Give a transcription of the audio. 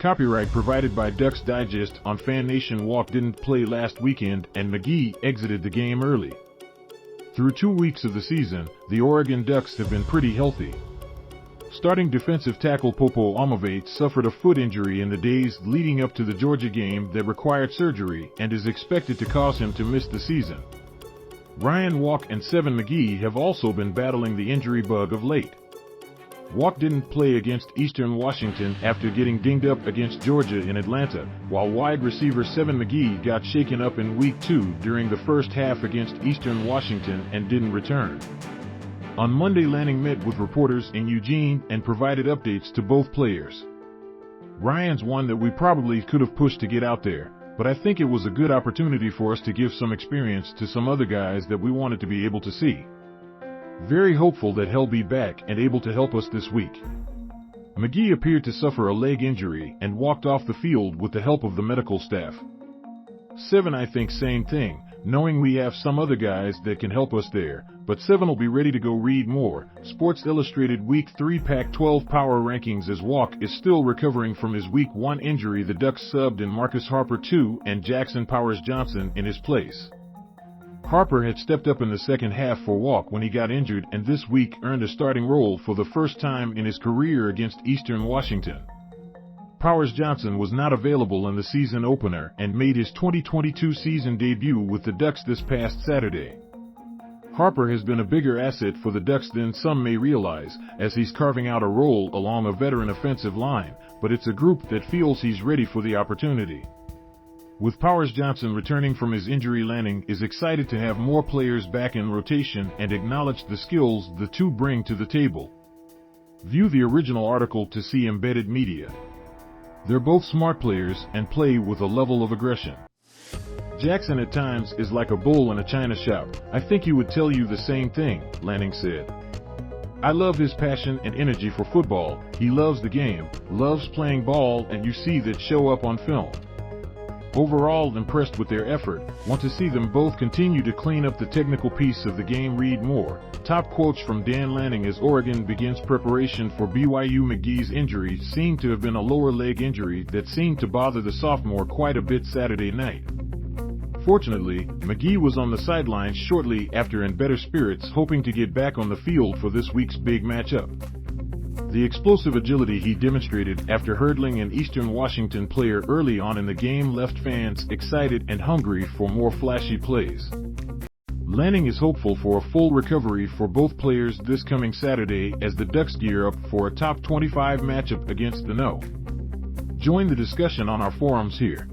Copyright provided by Ducks Digest on FanNation Walk didn't play last weekend and McGee exited the game early. Through 2 weeks of the season, the Oregon Ducks have been pretty healthy. Starting defensive tackle Popo Aumavae suffered a foot injury in the days leading up to the Georgia game that required surgery and is expected to cause him to miss the season. Walk and 7 McGee have also been battling the injury bug of late. Walk didn't play against Eastern Washington after getting dinged up against Georgia in Atlanta, while wide receiver 7 McGee got shaken up in Week 2 during the first half against Eastern Washington and didn't return. On Monday, Lanning met with reporters in Eugene and provided updates to both players. Ryan's one that we probably could have pushed to get out there, but I think it was a good opportunity for us to give some experience to some other guys that we wanted to be able to see. Very hopeful that he'll be back and able to help us this week. McGee appeared to suffer a leg injury and walked off the field with the help of the medical staff. 7 I think same thing, knowing we have some other guys that can help us there, but 7 will be ready to go. Read more. Sports Illustrated Week 3 Pac-12 Power Rankings as Walk is still recovering from his Week 1 injury. The Ducks subbed in Marcus Harper 2 and Jackson Powers Johnson in his place. Harper had stepped up in the second half for Walk when he got injured and this week earned a starting role for the first time in his career against Eastern Washington. Powers Johnson was not available in the season opener and made his 2022 season debut with the Ducks this past Saturday. Harper has been a bigger asset for the Ducks than some may realize, as he's carving out a role along a veteran offensive line, but it's a group that feels he's ready for the opportunity. With Powers Johnson returning from his injury, Lanning is excited to have more players back in rotation and acknowledge the skills the two bring to the table. View the original article to see embedded media. They're both smart players and play with a level of aggression. Jackson at times is like a bull in a china shop. I think he would tell you the same thing, Lanning said. I love his passion and energy for football. He loves the game, loves playing ball, and you see that show up on film. Overall impressed with their effort, want to see them both continue to clean up the technical piece of the game. Read more. Top quotes from Dan Lanning as Oregon begins preparation for BYU McGee's injury seemed to have been a lower leg injury that seemed to bother the sophomore quite a bit Saturday night. Fortunately, McGee was on the sidelines shortly after in better spirits, hoping to get back on the field for this week's big matchup. The explosive agility he demonstrated after hurdling an Eastern Washington player early on in the game left fans excited and hungry for more flashy plays. Lanning is hopeful for a full recovery for both players this coming Saturday as the Ducks gear up for a top 25 matchup against the No. Join the discussion on our forums here.